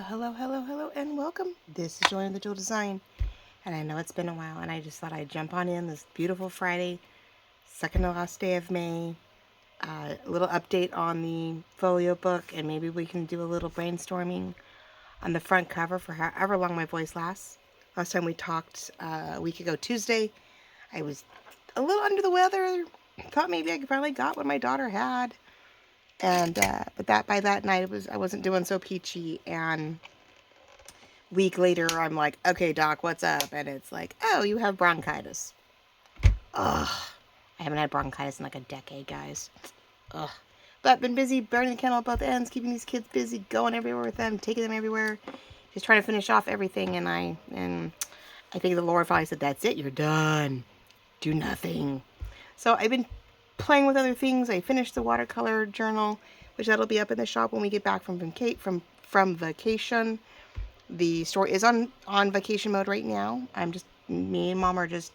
Hello, and welcome. This is Joy in the Jewel Design, and I know it's been a while, and I just thought I'd jump on in this beautiful Friday, second to last day of May. A little update on the folio book, and maybe we can do a little brainstorming on the front cover for however long my voice lasts. Last time we talked a week ago Tuesday, I was a little under the weather. Thought maybe I finally got what my daughter had. And but by that night I wasn't doing so peachy, and week later I'm like, okay doc, what's up? And it's like, oh, you have bronchitis. Ugh, I haven't had bronchitis in like a decade, guys. Ugh. But been busy burning the candle at both ends, keeping these kids busy, going everywhere with them, taking them everywhere, just trying to finish off everything. And I think the Lord finally said, that's it, you're done, do nothing. So I've been playing with other things. I finished the watercolor journal, which that'll be up in the shop when we get back from vacation. The store is on vacation mode right now. Me and Mom are just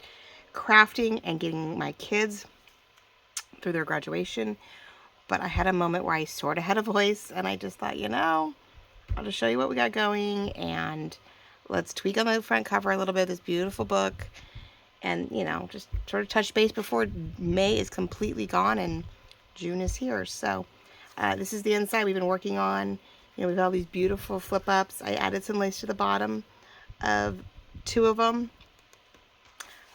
crafting and getting my kids through their graduation. But I had a moment where I sort of had a voice, and I just thought, I'll just show you what we got going, and let's tweak on the front cover a little bit of this beautiful book. And, just sort of touch base before May is completely gone and June is here. So this is the inside we've been working on. We've got all these beautiful flip ups. I added some lace to the bottom of two of them.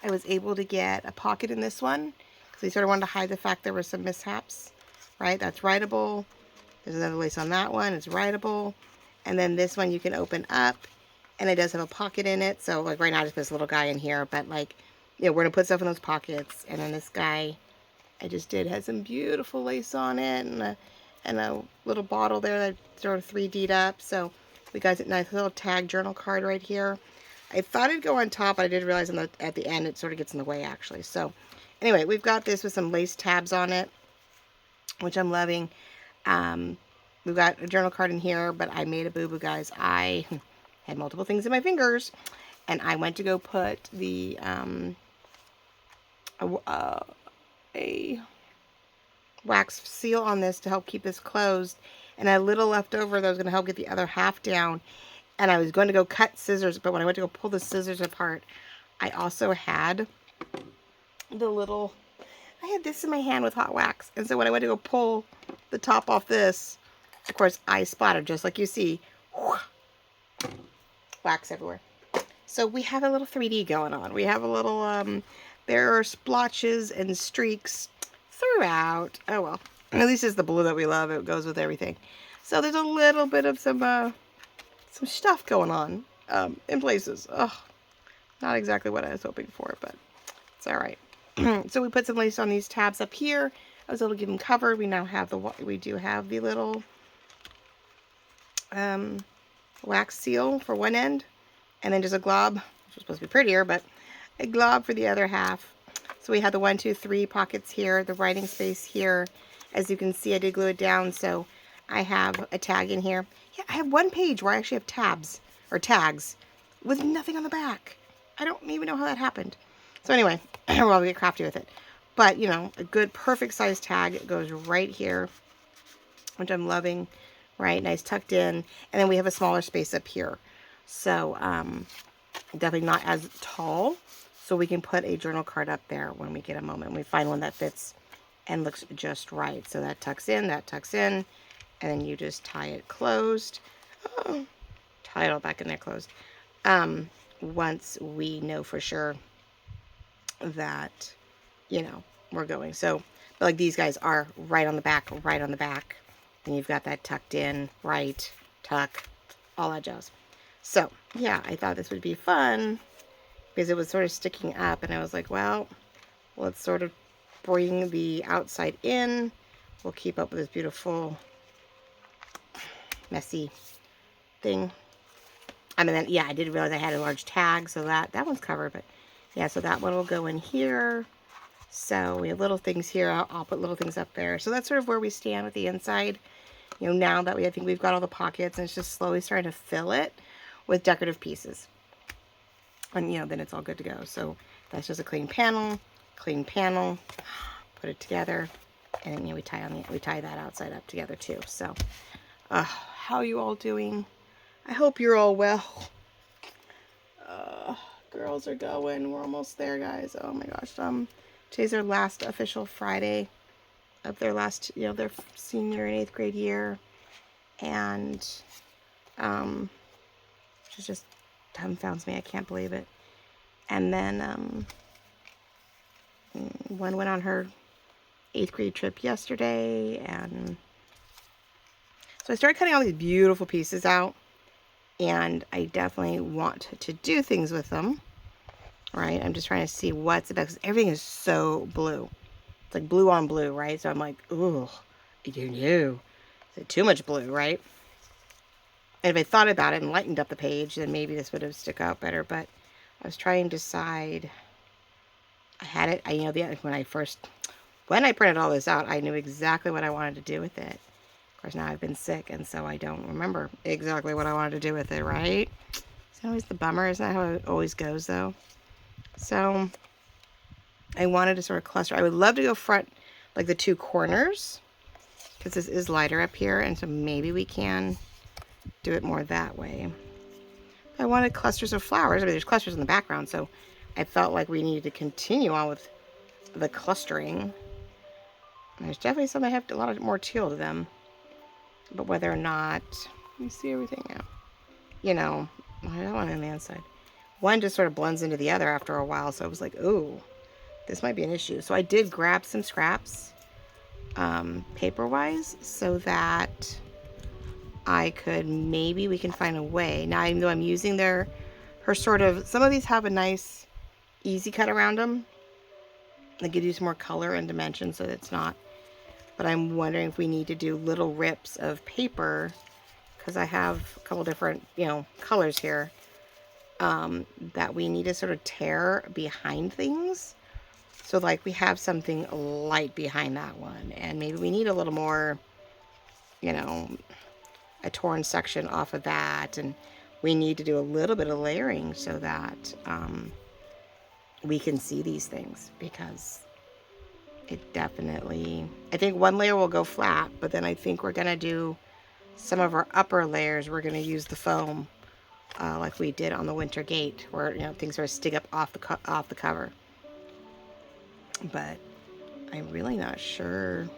I was able to get a pocket in this one because we sort of wanted to hide the fact there were some mishaps, right? That's writable. There's another lace on that one. It's writable. And then this one you can open up, and it does have a pocket in it. So like right now I just put this little guy in here, but like, we're going to put stuff in those pockets. And then this guy I just did has some beautiful lace on it, and a little bottle there that sort of 3D'd up. So we got a nice little tag journal card right here. I thought it'd go on top, but I did realize at the end it sort of gets in the way actually. So anyway, we've got this with some lace tabs on it, which I'm loving. We've got a journal card in here, but I made a boo-boo, guys. I had multiple things in my fingers, and I went to go put the a wax seal on this to help keep this closed, and a little left over that was going to help get the other half down. And I was going to go cut scissors, but when I went to go pull the scissors apart, I also had I had this in my hand with hot wax, and so when I went to go pull the top off this, of course I splattered, just like you see, wax everywhere. So we have a little 3D going on. We have a little there are splotches and streaks throughout. Oh well, at least it's the blue that we love. It goes with everything. So there's a little bit of some stuff going on in places. Oh, not exactly what I was hoping for, but it's all right. So we put some lace on these tabs up here. I was able to get them covered. We now have we do have the little wax seal for one end, and then just a glob, which was supposed to be prettier, but a glob for the other half. So we have the 1, 2, 3 pockets here, the writing space here. As you can see, I did glue it down, so I have a tag in here. Yeah, I have one page where I actually have tabs, or tags, with nothing on the back. I don't even know how that happened. So anyway, we'll get crafty with it. But, a good, perfect size tag goes right here, which I'm loving, right? Nice tucked in. And then we have a smaller space up here. So, definitely not as tall. So we can put a journal card up there when we get a moment. We find one that fits and looks just right. So that tucks in, and then you just tie it closed. Oh, tie it all back in there closed. Once we know for sure that, we're going. So, but like these guys are right on the back. And you've got that tucked in, right, tuck, all that jazz. So, yeah, I thought this would be fun because it was sort of sticking up, and I was like, well, let's sort of bring the outside in. We'll keep up with this beautiful, messy thing. And then, yeah, I did realize I had a large tag, so that one's covered, but yeah, so that one will go in here. So we have little things here. I'll put little things up there. So that's sort of where we stand with the inside. Now that I think we've got all the pockets, and it's just slowly starting to fill it with decorative pieces. And, then it's all good to go. So that's just a clean panel, put it together, and then, we tie that outside up together too. So, how are you all doing? I hope you're all well. Girls are going. We're almost there, guys. Oh my gosh. Today's their last official Friday of their last, their senior and 8th grade year. And, which just dumbfounds me. I can't believe it. And then, one went on her 8th grade trip yesterday, and so I started cutting all these beautiful pieces out, and I definitely want to do things with them, right? I'm just trying to see what's the best, because everything is so blue. It's like blue on blue, right? So I'm like, ooh, I don't know. Is it too much blue, right? And if I thought about it and lightened up the page, then maybe this would have stuck out better, but I was trying to decide. I had it, when I printed all this out, I knew exactly what I wanted to do with it. Of course, now I've been sick, and so I don't remember exactly what I wanted to do with it, right? It's always the bummer. Isn't that how it always goes, though? So I wanted to sort of cluster. I would love to go front, like the 2 corners, because this is lighter up here, and so maybe we can do it more that way. I wanted clusters of flowers. I mean, there's clusters in the background, so I felt like we needed to continue on with the clustering. And there's definitely some that have a lot more teal to them. But whether or not, you see everything now. I don't want it on the inside. One just sort of blends into the other after a while, so I was like, ooh, this might be an issue. So I did grab some scraps, paper-wise, so that I could, maybe we can find a way. Now, even though I'm using her sort of, some of these have a nice easy cut around them. They give you some more color and dimension, so it's not. But I'm wondering if we need to do little rips of paper, because I have a couple different, colors here, that we need to sort of tear behind things. So like we have something light behind that one, and maybe we need a little more, a torn section off of that, and we need to do a little bit of layering so that we can see these things, because it definitely, I think one layer will go flat, but then I think we're going to do some of our upper layers, we're going to use the foam, like we did on the winter gate, where, things sort of stick up off the cover. But I'm really not sure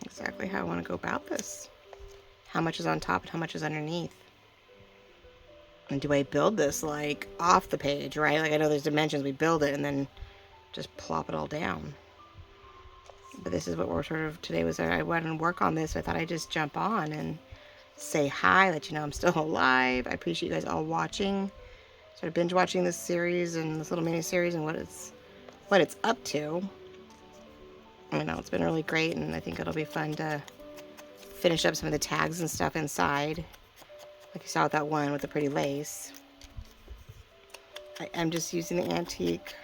exactly how I want to go about this. How much is on top and how much is underneath? And do I build this like off the page, right? Like I know there's dimensions, we build it and then just plop it all down. But this is what we're sort of, today was, I went and work on this. So I thought I'd just jump on and say hi, let you know I'm still alive. I appreciate you guys all watching. Sort of binge watching this series and this little mini series and what it's up to. I know it's been really great, and I think it'll be fun to finish up some of the tags and stuff inside. Like you saw with that one with the pretty lace. I'm just using the antique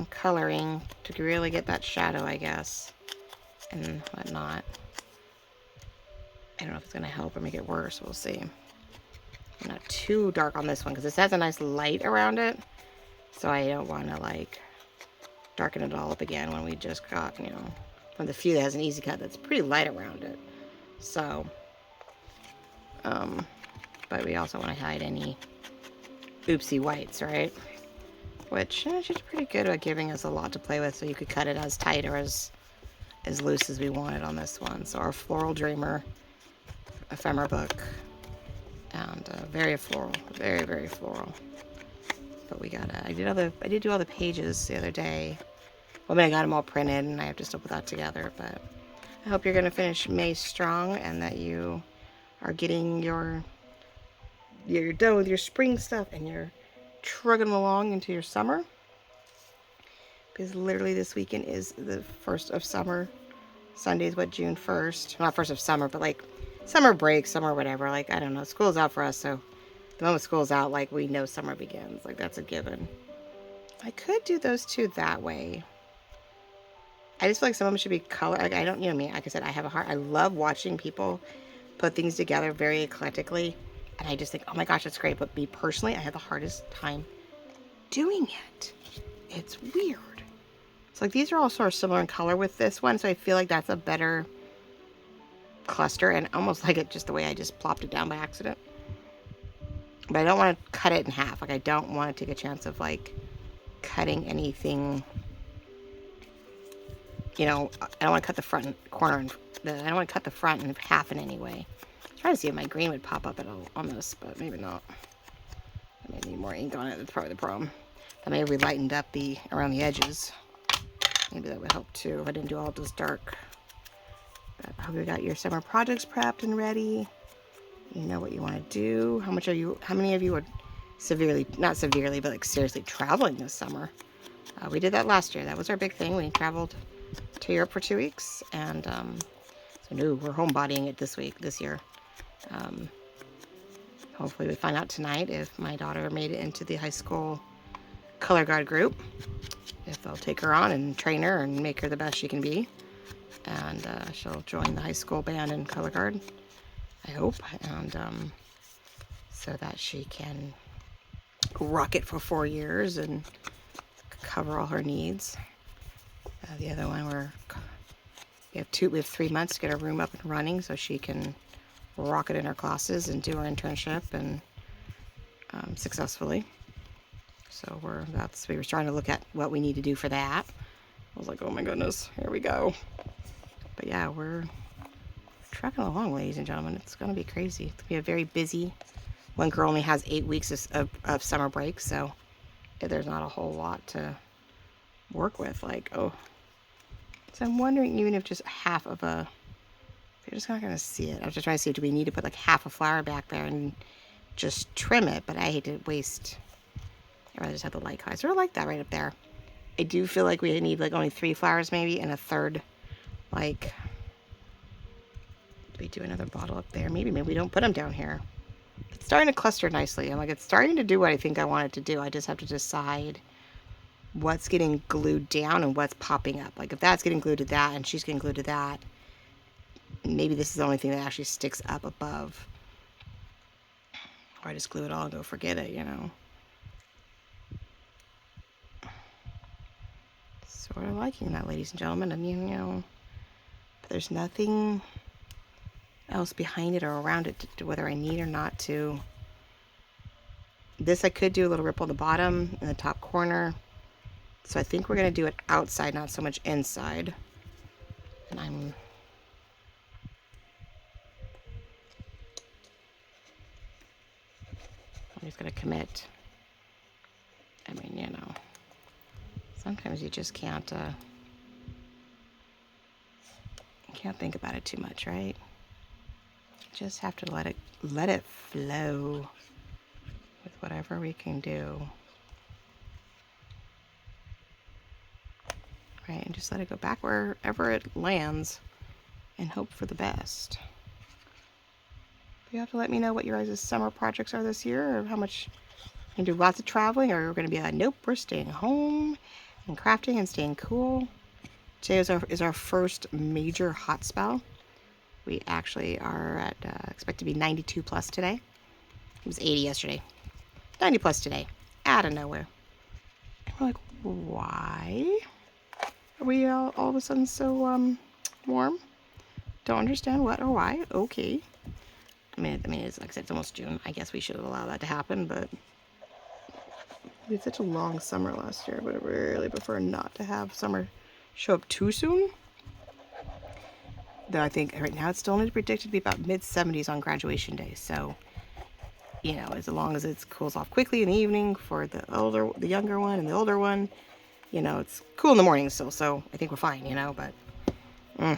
coloring to really get that shadow, I guess, and whatnot. I don't know if it's going to help or make it worse. We'll see. Not too dark on this one, because this has a nice light around it, so I don't want to like darken it all up again when we just got, from the few that has an easy cut that's pretty light around it. So but we also want to hide any oopsie whites, right? Which she's pretty good at giving us a lot to play with, so you could cut it as tight or as loose as we wanted on this one. So our Floral Dreamer ephemera book, and very floral, very, very floral. But we got I did do all the pages the other day. Well, I mean, I got them all printed, and I have to still put that together. But I hope you're going to finish May strong, and that you are getting you're done with your spring stuff, and you're trugging along into your summer. Because literally this weekend is the first of summer. Sunday's June 1st. Not first of summer, but like summer break, summer whatever. Like, I don't know. School's out for us, so the moment school's out, like, we know summer begins. Like, that's a given. I could do those two that way. I just feel like some of them should be color. Like, I don't, me, like I said, I have a heart. I love watching people put things together very eclectically. And I just think, oh my gosh, that's great. But me personally, I have the hardest time doing it. It's weird. So like these are all sort of similar in color with this one. So I feel like that's a better cluster, and almost like it just the way I just plopped it down by accident. But I don't want to cut it in half. Like, I don't want to take a chance of like cutting anything. You know, I don't want to cut the front corner, and I don't want to cut the front in half in any way. I'm trying to see if my green would pop up at all on this, but maybe not. I may need more ink on it. That's probably the problem. That may have lightened up around the edges. Maybe that would help too if I didn't do all this dark. But I hope you got your summer projects prepped and ready. You know what you want to do. How many of you are not severely, but like seriously traveling this summer? We did that last year. That was our big thing. We traveled to Europe for 2 weeks, and so no, we're homebodying it this year. Hopefully we find out tonight if my daughter made it into the high school color guard group, if they'll take her on and train her and make her the best she can be, and she'll join the high school band and color guard, I hope, and so that she can rock it for 4 years and cover all her needs. The other one, we have 3 months to get her room up and running so she can rock it in her classes and do her internship and successfully. So we were trying to look at what we need to do for that. I was like, oh my goodness, here we go. But yeah, we're trucking along, ladies and gentlemen. It's going to be crazy. It's going to be a very busy. One girl only has 8 weeks of summer break, so there's not a whole lot to work with. So I'm wondering even if just half of you're just not going to see it. I was just trying to see, do we need to put like half a flower back there and just trim it? But I hate to waste. I'd rather just have the light color. So I like that right up there. I do feel like we need like only 3 flowers maybe, and a third, like, we do another bottle up there. Maybe we don't put them down here. It's starting to cluster nicely. I'm like, it's starting to do what I think I want it to do. I just have to decide what's getting glued down and what's popping up. Like if that's getting glued to that and she's getting glued to that, maybe this is the only thing that actually sticks up above. Or I just glue it all and go forget it, you know. Sort of liking that, ladies and gentlemen. And you know, but there's nothing else behind it or around it to whether I need or not to. This I could do a little ripple on the bottom in the top corner. So I think we're going to do it outside, not so much inside. And I'm just going to commit. I mean, you know, sometimes you just can't think about it too much, right? Just have to let it flow with whatever we can do. Right, and just let it go back wherever it lands and hope for the best. You have to let me know what your guys' summer projects are this year, or how much you can do. Lots of traveling, or we're going to be like, nope, we're staying home and crafting and staying cool. Today is our first major hot spell. We actually are at expect to be 92 plus today. It was 80 yesterday. 90 plus today, out of nowhere. And we're like, why are we all of a sudden so warm? Don't understand what or why. Okay. I mean, it's like I said, it's almost June. I guess we should allow that to happen, but we had such a long summer last year. I would really prefer not to have summer show up too soon. Though I think right now it's still only predicted to be about mid-70s on graduation day. So, you know, as long as it cools off quickly in the evening for the younger one and the older one, you know, it's cool in the morning still. So I think we're fine, you know, but you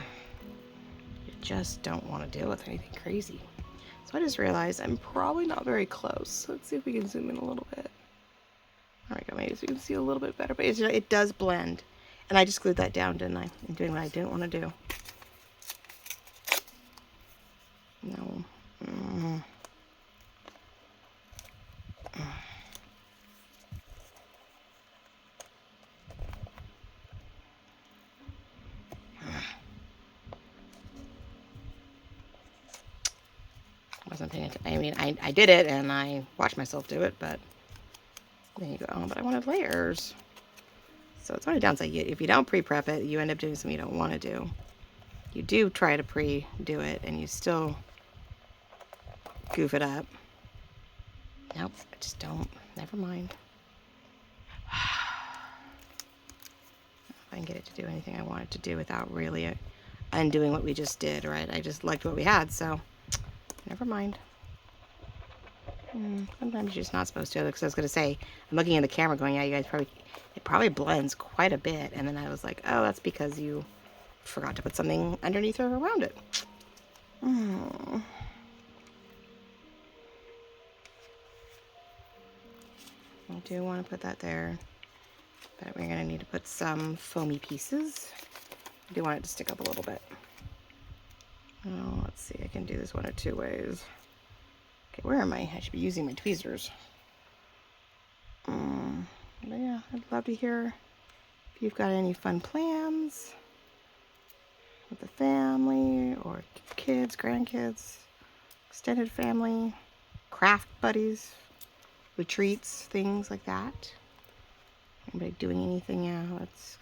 just don't want to deal with anything crazy. So I just realized I'm probably not very close. Let's see if we can zoom in a little bit. There we go, maybe so we can see a little bit better. But it does blend. And I just glued that down, didn't I? I'm doing what I didn't want to do. No. Wasn't paying attention. I mean, I did it and I watched myself do it, but then you go, oh, but I wanted layers. So it's only a downside. If you don't pre-prep it, you end up doing something you don't want to do. you do try to pre-do it and you still goof it up. Nope, I just don't. Never mind. If I can get it to do anything I want it to do without really undoing what we just did, right? I just liked what we had, so never mind. Sometimes you're just not supposed to, because I was going to say, I'm looking at the camera going, yeah, you guys it probably blends quite a bit. And then I was like, oh, that's because you forgot to put something underneath or around it. I do want to put that there, but we're going to need to put some foamy pieces. I do want it to stick up a little bit. Oh, let's see, I can do this one of two ways. Okay, where am I? I should be using my tweezers. But yeah, I'd love to hear if you've got any fun plans with the family or kids, grandkids, extended family, craft buddies, retreats, things like that. Anybody doing anything that's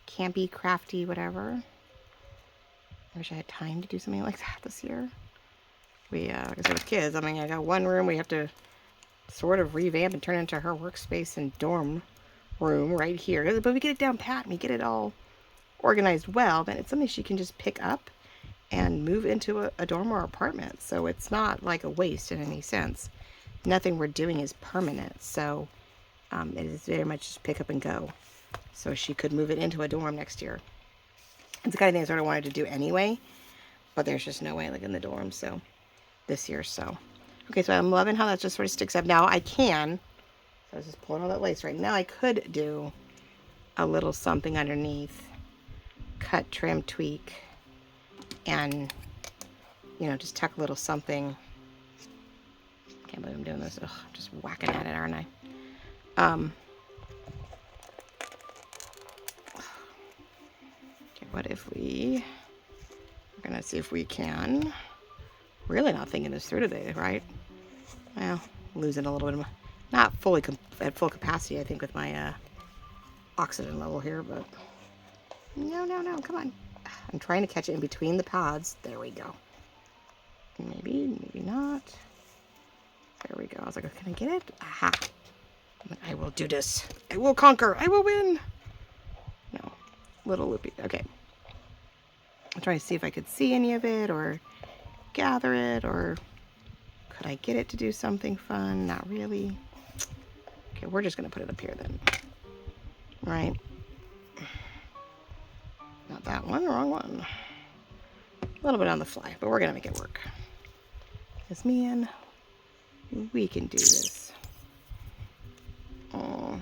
campy, crafty, whatever. I wish I had time to do something like that this year. Like I said, with kids, I mean, I got one room we have to sort of revamp and turn into her workspace and dorm room right here. But we get it down pat and we get it all organized well, then it's something she can just pick up and move into a dorm or apartment. So it's not like a waste in any sense. Nothing we're doing is permanent. So it is very much just pick up and go. So she could move it into a dorm next year. It's the kind of thing I sort of wanted to do anyway, but there's just no way like in the dorm. So this year, so. Okay, so I'm loving how that just sort of sticks up. Now I can, so I was just pulling all that lace right now. I could do a little something underneath, cut, trim, tweak, and, you know, just tuck a little something. Can't believe I'm doing this. Ugh, I'm just whacking at it, aren't I? Okay, what if we're gonna see if we can. Really not thinking this through today, right? Well, losing a little bit of not fully at full capacity, I think, with my oxygen level here, but no, come on. I'm trying to catch it in between the pods. There we go. Maybe not. There we go. I was like, can I get it? Aha. I will do this. I will conquer. I will win. No. Little loopy. Okay. I'm trying to see if I could see any of it or gather it, or could I get it to do something fun? Not really. Okay, we're just going to put it up here then. Right. Not that one. Wrong one. A little bit on the fly, but we're going to make it work. Because, man, we can do this. Oh.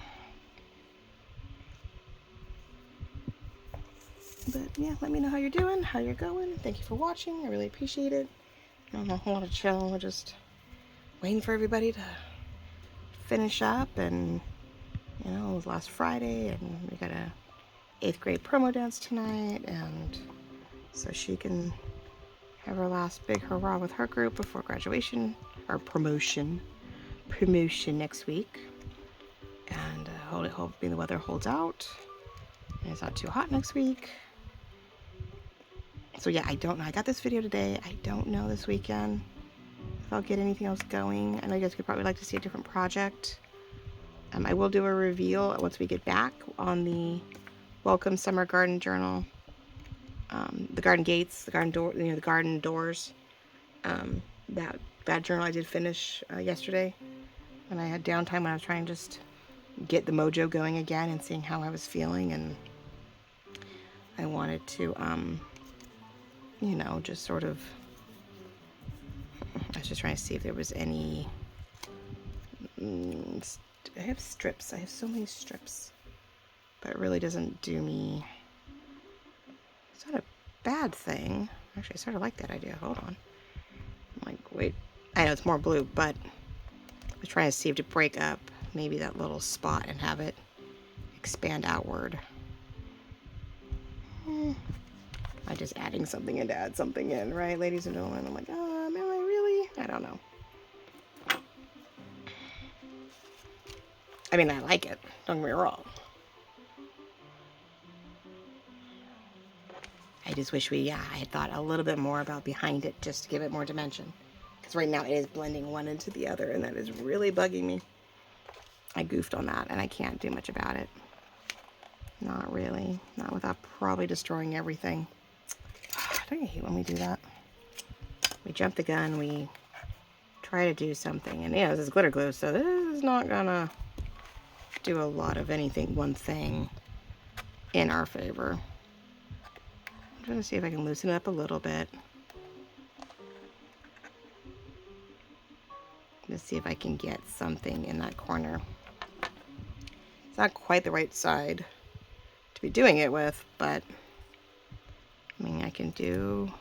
But yeah, let me know how you're doing, how you're going. Thank you for watching. I really appreciate it. I don't know, a whole lot of chill. We're just waiting for everybody to finish up. And, you know, it was last Friday, and we got a 8th grade promo dance tonight. And so she can have her last big hurrah with her group before graduation, or promotion next week. And hoping the weather holds out and it's not too hot next week. So yeah, I don't know. I got this video today. I don't know this weekend if I'll get anything else going. I know you guys could probably like to see a different project. I will do a reveal once we get back on the Welcome Summer Garden Journal. The garden gates, the garden door, you know, the garden doors. That journal I did finish yesterday when I had downtime, when I was trying to just get the mojo going again and seeing how I was feeling. And I wanted to, you know, just sort of, I was just trying to see if there was any, I have strips. I have so many strips, but it really doesn't do me, it's not a bad thing. Actually, I sort of like that idea. Hold on. I'm like, wait, I know it's more blue, but I was trying to see if to break up maybe that little spot and have it expand outward. I'm just adding something in to add something in, right, ladies and gentlemen? I'm like, am I really? I don't know. I mean, I like it. Don't get me wrong. I just wish I had thought a little bit more about behind it just to give it more dimension. Because right now it is blending one into the other, and that is really bugging me. I goofed on that, and I can't do much about it. Not really. Not without probably destroying everything. Don't you hate when we do that? We jump the gun, we try to do something, and yeah, this is glitter glue, so this is not gonna do a lot of anything, one thing in our favor. I'm trying to see if I can loosen it up a little bit. Let's see if I can get something in that corner. It's not quite the right side to be doing it with, but I mean, I can do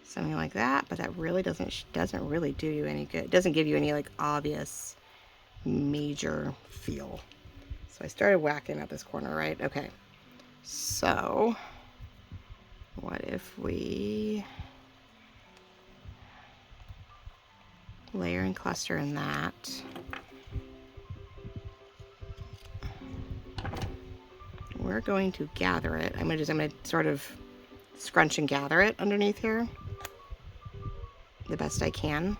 something like that, but that really doesn't really do you any good. It doesn't give you any like obvious major feel. So I started whacking at this corner, right? Okay. So what if we layer and cluster in that? We're going to gather it. I'm gonna sort of scrunch and gather it underneath here the best I can,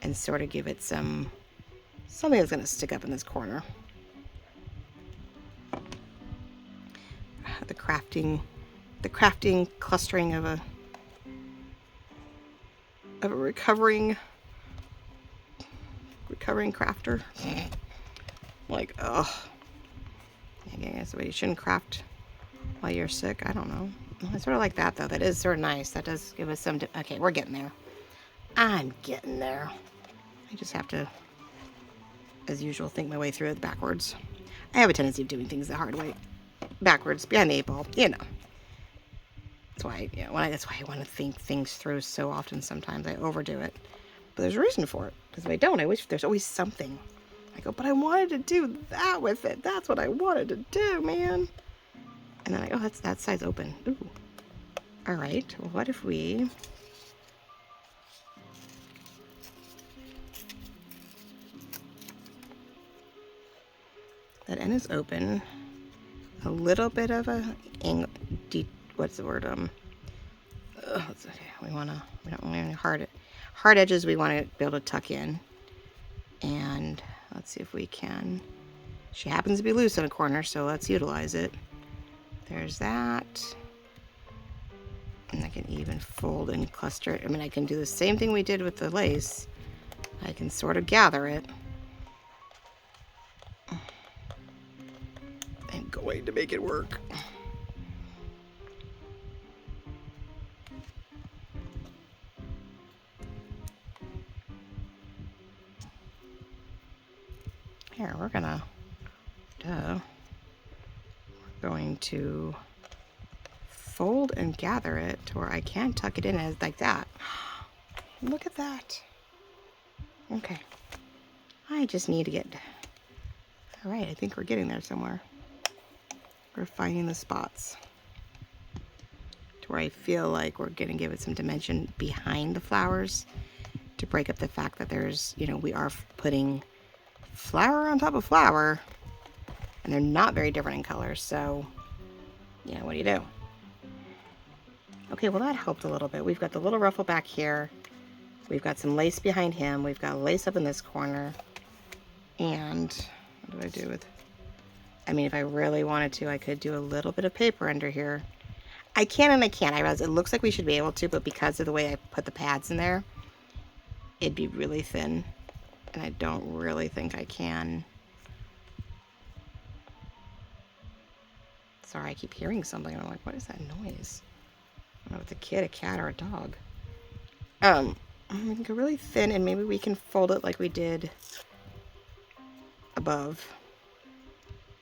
and sort of give it something that's gonna stick up in this corner. The crafting clustering of a recovering crafter. Like, oh, I guess you shouldn't craft while you're sick. I don't know. I sort of like that though. That is sort of nice. That does give us some. Okay, we're getting there. I'm getting there. I just have to, as usual, think my way through it backwards. I have a tendency of doing things the hard way, backwards, behind the 8 ball. You know. That's why. That's why I want to think things through so often. Sometimes I overdo it, but there's a reason for it. Because if I don't, I wish there's always something. I go, but I wanted to do that with it. That's what I wanted to do, man. And then I go, that side's open. Ooh. All right. Well, what if we that end is open? A little bit of a angle. What's the word? It's okay. We don't want any hard edges. We want to be able to tuck in. And let's see if we can. She happens to be loose in a corner, so let's utilize it. There's that. And I can even fold and cluster it. I mean, I can do the same thing we did with the lace. I can sort of gather it. I'm going to make it work. Here, we're going to fold and gather it to where I can tuck it in as like that. Look at that. Okay. I just need to get, all right, I think we're getting there somewhere. We're finding the spots to where I feel like we're gonna give it some dimension behind the flowers to break up the fact that there's, we are putting flower on top of flower, and they're not very different in color, so what do you do? Okay, well that helped a little bit. We've got the little ruffle back here, we've got some lace behind him, we've got lace up in this corner, and what do I do with, I mean, if I really wanted to, I could do a little bit of paper under here. I can and I can't. I realize it looks like we should be able to, but because of the way I put the pads in there, it'd be really thin. And I don't really think I can. Sorry, I keep hearing something. I'm like, what is that noise? I don't know if it's a kid, a cat, or a dog. We can go really thin, and maybe we can fold it like we did above.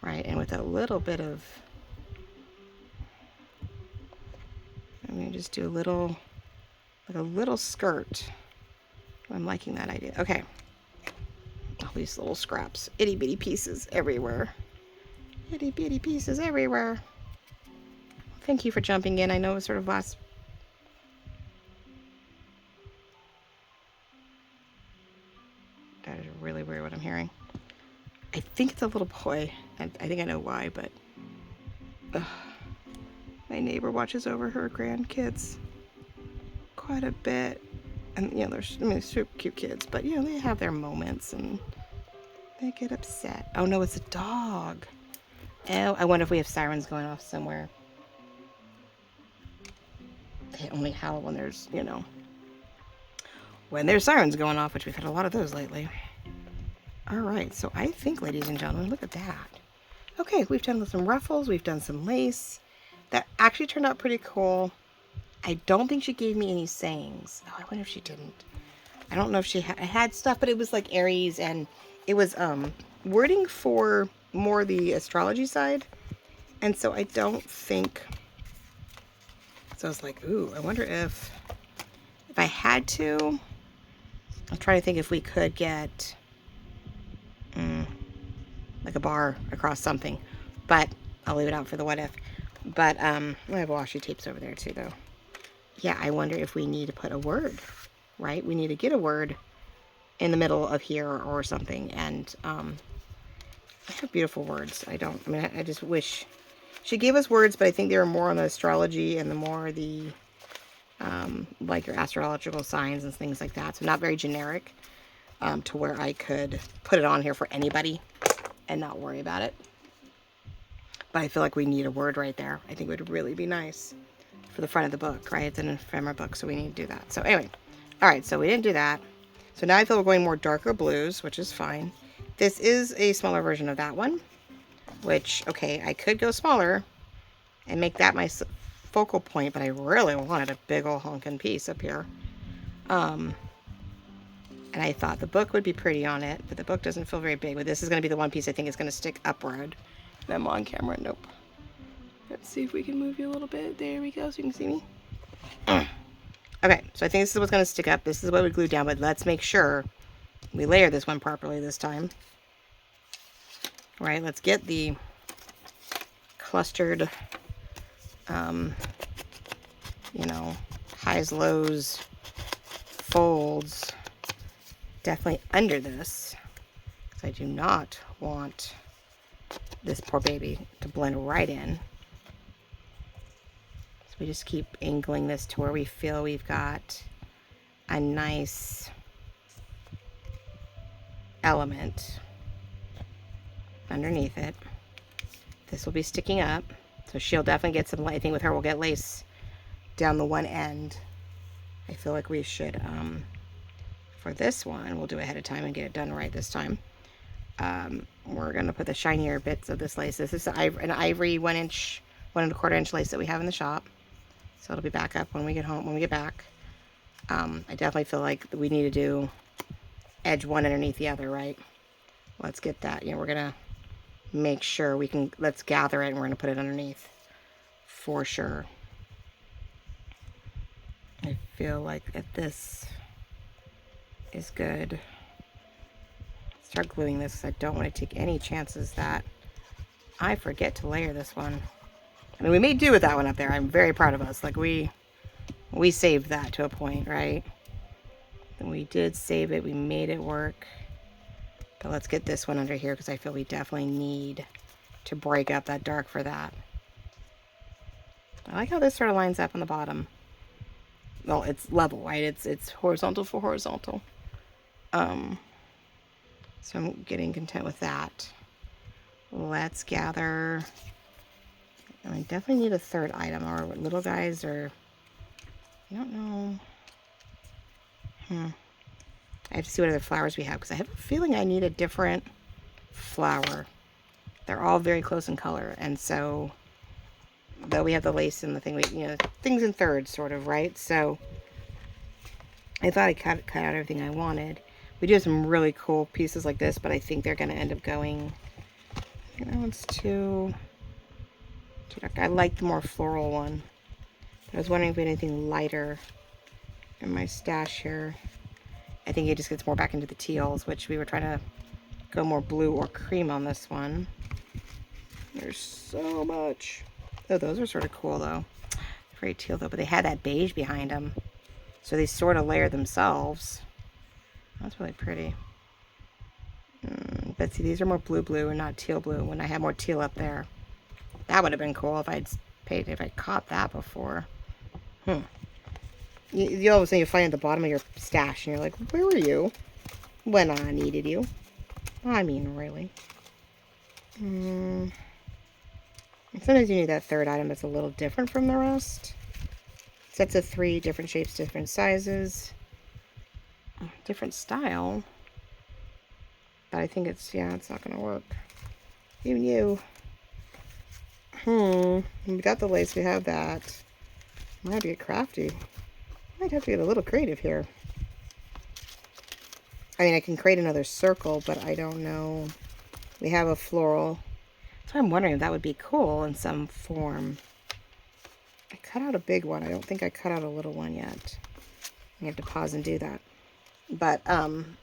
Right, and with a little bit of, I'm gonna just do a little skirt. I'm liking that idea. Okay. All these little scraps, itty bitty pieces everywhere. Itty bitty pieces everywhere. Thank you for jumping in. I know it was sort of last. That is really weird what I'm hearing. I think it's a little boy. I think I know why, but My neighbor watches over her grandkids quite a bit. And, you know, they're super cute kids, but, you know, they have their moments and they get upset. Oh, no, it's a dog. Oh, I wonder if we have sirens going off somewhere. They only howl when there's, you know, when there's sirens going off, which we've had a lot of those lately. All right, so I think, ladies and gentlemen, look at that. Okay, we've done some ruffles, we've done some lace. That actually turned out pretty cool. I don't think she gave me any sayings. Oh, I wonder if she didn't. I don't know if she had stuff, but it was like Aries, and it was wording for more the astrology side. And so I don't think, so I was like, ooh, I wonder if I had to, I'm trying to think if we could get like a bar across something, but I'll leave it out for the what if. But I have washi tapes over there too, though. Yeah, I wonder if we need to put a word, right? We need to get a word in the middle of here or something. And I have beautiful words. I just wish she gave us words, but I think they were more on the astrology and the more the like your astrological signs and things like that. So not very generic, to where I could put it on here for anybody and not worry about it. But I feel like we need a word right there. I think it would really be nice for the front of the book, right? It's an ephemera book, so we need to do that. So anyway, all right, so we didn't do that. So now I feel we're going more darker blues, which is fine. This is a smaller version of that one, which, okay, I could go smaller and make that my focal point, but I really wanted a big old honking piece up here. And I thought the book would be pretty on it, but the book doesn't feel very big. But this is going to be the one piece I think is going to stick upward. And I'm on camera. Nope. Let's see if we can move you a little bit. There we go, so you can see me. Okay, so I think this is what's going to stick up. This is what we glue down, but let's make sure we layer this one properly this time. All right, let's get the clustered, you know, highs, lows, folds definitely under this, because I do not want this poor baby to blend right in. So we just keep angling this to where we feel we've got a nice element underneath it. This will be sticking up, so she'll definitely get some, I think with her we'll get lace down the one end. I feel like we should, for this one, we'll do it ahead of time and get it done right this time. We're going to put the shinier bits of this lace. This is an ivory 1 1/4 inch lace that we have in the shop. So it'll be back up when we get home, when we get back. I definitely feel like we need to do edge one underneath the other, right? Let's get that. You know, we're going to make sure we can, let's gather it and we're going to put it underneath for sure. I feel like if this is good, start gluing this because I don't want to take any chances that I forget to layer this one. I mean, we may do with that one up there. I'm very proud of us. Like we saved that to a point, right? And we did save it. We made it work. But let's get this one under here because I feel we definitely need to break up that dark for that. I like how this sort of lines up on the bottom. Well, it's level, right? It's horizontal for horizontal. So I'm getting content with that. Let's gather. I definitely need a third item. Our little guys are, I don't know. I have to see what other flowers we have because I have a feeling I need a different flower. They're all very close in color, and so though we have the lace and the thing, you know, things in thirds, sort of, right? So I thought I cut out everything I wanted. We do have some really cool pieces like this, but I think they're going to end up going. I think that one's too dark. I like the more floral one. I was wondering if we had anything lighter in my stash here. I think it just gets more back into the teals, which we were trying to go more blue or cream on this one. There's so much. Oh, those are sort of cool though. Very teal though, but they had that beige behind them. So they sort of layer themselves. That's really pretty. But see, these are more blue and not teal blue when I had more teal up there. That would have been cool if I'd if I caught that before. You all of a sudden you find at the bottom of your stash and you're like, where were you when I needed you? I mean, really. Sometimes you need that third item that's a little different from the rest. Sets of 3, different shapes, different sizes, different style. But I think it's not going to work. Even you. We got the lace, we have that. Might have to get crafty. Might have to get a little creative here. I mean, I can create another circle, but I don't know. We have a floral. So I'm wondering if that would be cool in some form. I cut out a big one. I don't think I cut out a little one yet. I have to pause and do that. But I'm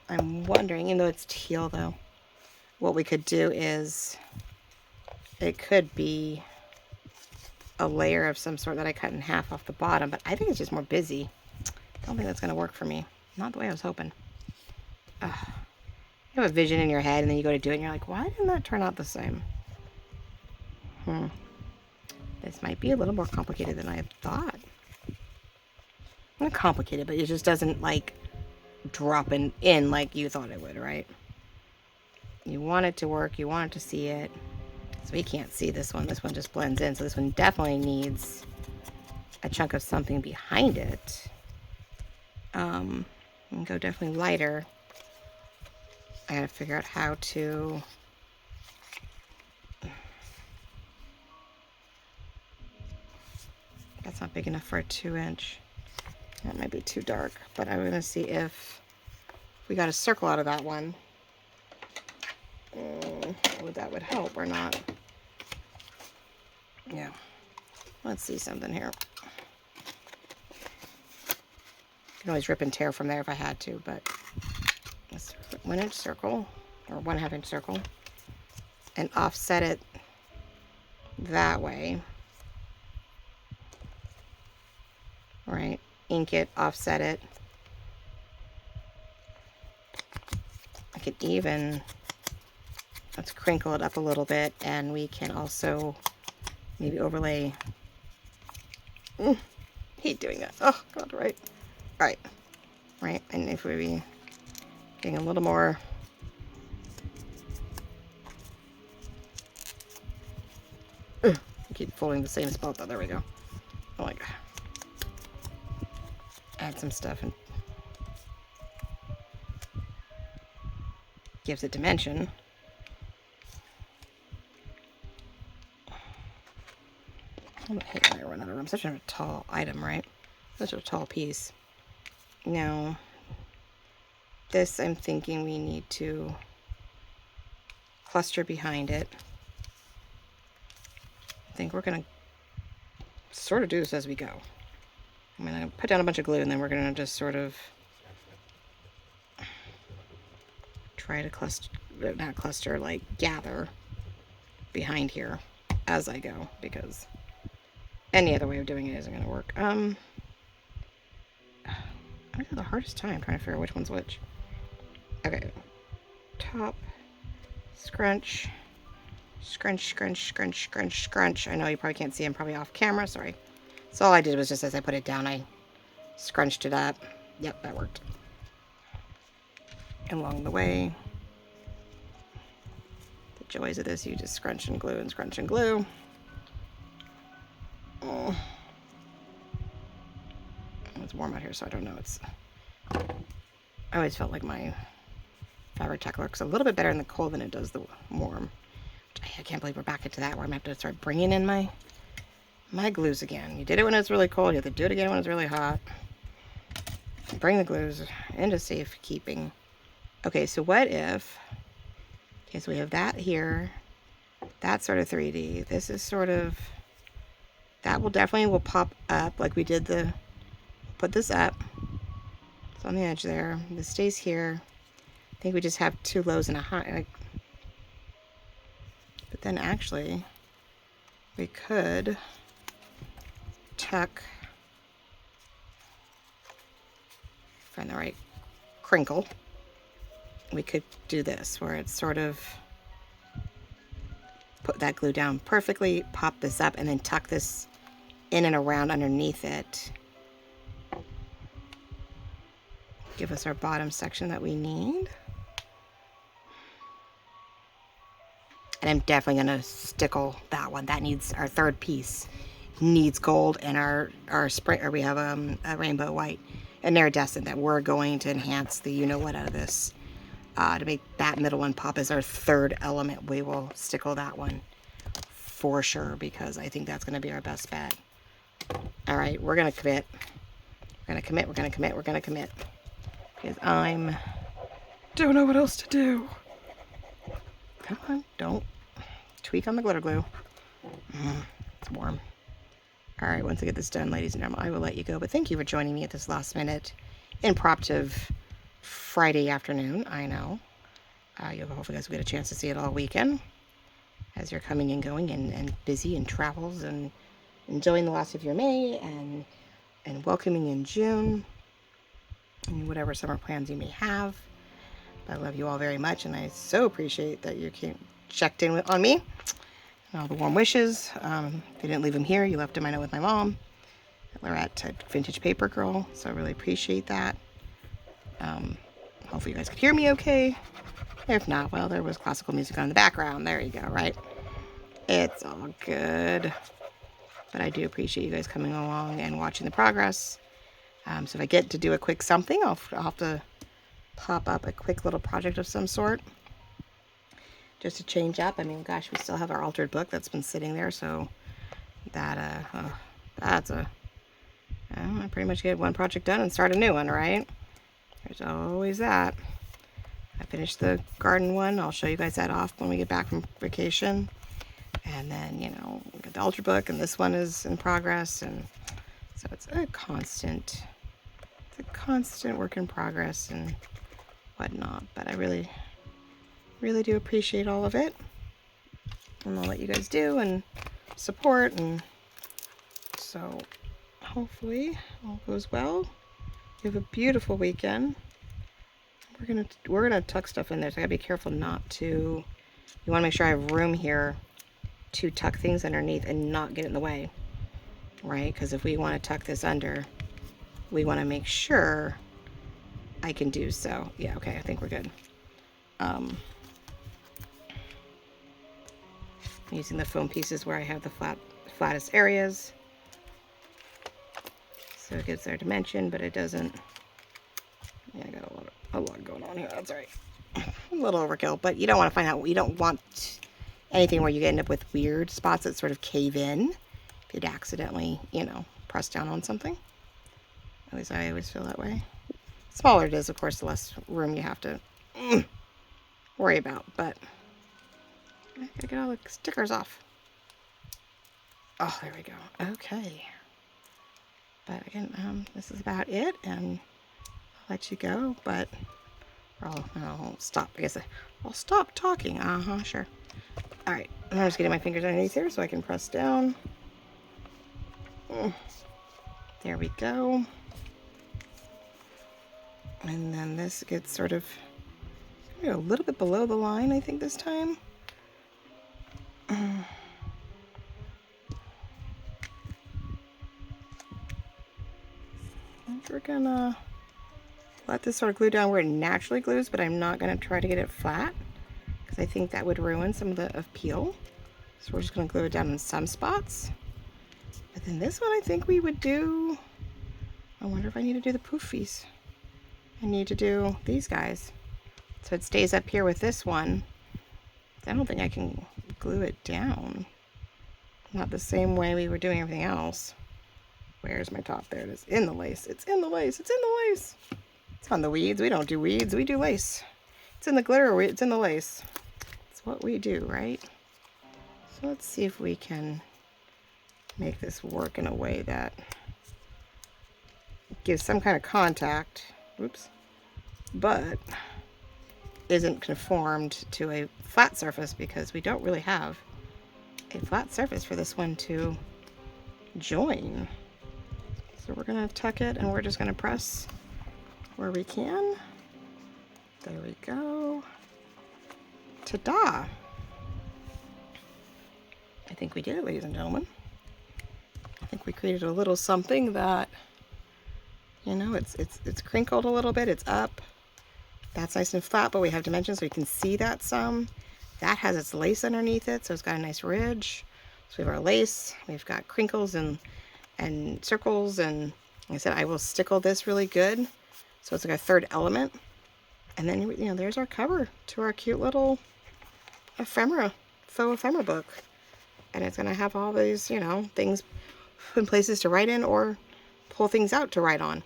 wondering, even though it's teal though, what we could do is it could be a layer of some sort that I cut in half off the bottom, but I think it's just more busy. I don't think that's going to work for me. Not the way I was hoping. You have a vision in your head and then you go to do it and you're like, why didn't that turn out the same? This might be a little more complicated than I thought. Not complicated, but it just doesn't like drop in like you thought it would, right? You want it to work, you want it to see it. So we can't see this one. This one just blends in. So this one definitely needs a chunk of something behind it. And go definitely lighter. I gotta figure out how to that's not big enough for a 2-inch. That might be too dark, but I'm gonna see if we got a circle out of that one. Would that would help or not? Yeah. Let's see something here. I can always rip and tear from there if I had to, but let's 1-inch circle or 1/2 inch circle and offset it that way. Right, ink it, offset it. I could even, let's crinkle it up a little bit, and we can also maybe overlay. Hate doing that. Oh God, right. Right, and if we be getting a little more I keep folding the same spot though. There we go. Oh my God. Add some stuff and gives it dimension. I hate when I run out of room. Such a tall item, right? Such a tall piece. Now, this I'm thinking we need to cluster behind it. I think we're gonna sort of do this as we go. I'm gonna put down a bunch of glue and then we're gonna just sort of try to like gather behind here as I go, because any other way of doing it isn't gonna work. I have the hardest time trying to figure out which one's which. Okay, top, scrunch, scrunch, scrunch, scrunch, scrunch, scrunch. I know you probably can't see, I'm probably off camera, sorry. So all I did was just as I put it down, I scrunched it up. Yep, that worked. And along the way, the joys of this, you just scrunch and glue and scrunch and glue. Oh. It's warm out here, so I don't know. I always felt like my fabric tech looks a little bit better in the cold than it does the warm. I can't believe we're back into that where I'm going to have to start bringing in my glues again. You did it when it's really cold. You have to do it again when it's really hot. Bring the glues into safekeeping. Okay, so what if... Okay, so we have that here. That's sort of 3D. This is sort of... That will definitely pop up like we did the... Put this up. It's on the edge there. This stays here. I think we just have 2 lows and a high. But then actually, we could tuck, find the right crinkle. We could do this where it's sort of put that glue down perfectly, pop this up, and then tuck this in and around underneath it. Give us our bottom section that we need. And I'm definitely gonna stickle that one. That needs, our third piece needs gold, and our spray, or we have a rainbow white, and iridescent that we're going to enhance the you-know-what out of this. To make that middle one pop as our third element, we will stickle that one for sure, because I think that's gonna be our best bet. All right, we're gonna commit. We're gonna commit, we're gonna commit, we're gonna commit. Because don't know what else to do. Come on, don't tweak on the glitter glue. It's warm. All right, once I get this done, ladies and gentlemen, I will let you go. But thank you for joining me at this last minute impromptu Friday afternoon. I know. You'll hopefully guys will get a chance to see it all weekend as you're coming and going and busy and travels and enjoying the last of your May and welcoming in June and whatever summer plans you may have. I love you all very much, and I so appreciate that you checked in on me and all the warm wishes. If you didn't leave them here, you left them, I know, with my mom, Lorette at Vintage Paper Girl, so I really appreciate that. Hopefully you guys could hear me okay. If not, well, there was classical music on in the background. There you go, right? It's all good. But I do appreciate you guys coming along and watching the progress. So if I get to do a quick something, I'll have to pop up a quick little project of some sort just to change up. I mean, gosh, we still have our altered book that's been sitting there, so that that's I pretty much get one project done and start a new one, right? There's always that. I finished the garden one. I'll show you guys that off when we get back from vacation. And then, you know, we'll get the altered book, and this one is in progress, and so it's a constant work in progress and whatnot. But I really do appreciate all of it, and I'll let you guys do and support, and so hopefully all goes well. You have a beautiful weekend. We're gonna tuck stuff in there, so I gotta be careful not to. You want to make sure I have room here to tuck things underneath and not get in the way, right? Because if we want to tuck this under, we want to make sure I can do so. Yeah, okay, I think we're good. I'm using the foam pieces where I have the flattest areas, so it gets our dimension, but it doesn't. Yeah, I got a lot going on here. That's all right. A little overkill, but you don't want to find out. You don't want anything where you end up with weird spots that sort of cave in if you'd accidentally, you know, press down on something. At least I always feel that way. The smaller it is, of course, the less room you have to worry about. But I gotta get all the stickers off. Oh, there we go. Okay. But again, this is about it, and I'll let you go. But I'll stop. I guess I'll stop talking. Sure. All right. I'm just getting my fingers underneath here so I can press down. There we go. And then this gets sort of a little bit below the line, I think, this time. We're gonna let this sort of glue down where it naturally glues, but I'm not gonna try to get it flat because I think that would ruin some of the appeal. So we're just gonna glue it down in some spots. But then this one, I think we would do. I wonder if I need to do the poofies. I need to do these guys. So it stays up here with this one. I don't think I can glue it down. Not the same way we were doing everything else. Where's my top? There it is. In the lace. It's in the lace. It's in the lace. It's on the weeds. We don't do weeds. We do lace. It's in the glitter. It's in the lace. It's what we do, right? So let's see if we can make this work in a way that gives some kind of contact. Oops. But isn't conformed to a flat surface, because we don't really have a flat surface for this one to join. So we're going to tuck it, and we're just going to press where we can. There we go. Ta-da! I think we did it, ladies and gentlemen. I think think we created a little something that, you know, it's crinkled a little bit, it's up. That's nice and flat, but we have dimensions so you can see that some. That has its lace underneath it, so it's got a nice ridge. So we have our lace, we've got crinkles and circles, and like I said, I will stickle this really good. So it's like a third element. And then, you know, there's our cover to our cute little ephemera, faux ephemera book. And it's gonna have all these, you know, things and places to write in or pull things out to write on.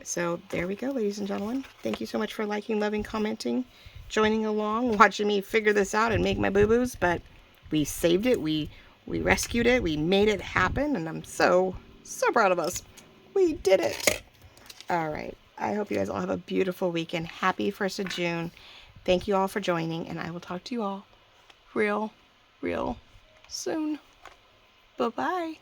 So there we go, ladies and gentlemen. Thank you so much for liking, loving, commenting, joining along, watching me figure this out and make my boo-boos. But we saved it, we rescued it, we made it happen, and I'm so proud of us. We did it. All right, I hope you guys all have a beautiful weekend. Happy 1st of June. Thank you all for joining, and I will talk to you all real soon. Bye-bye.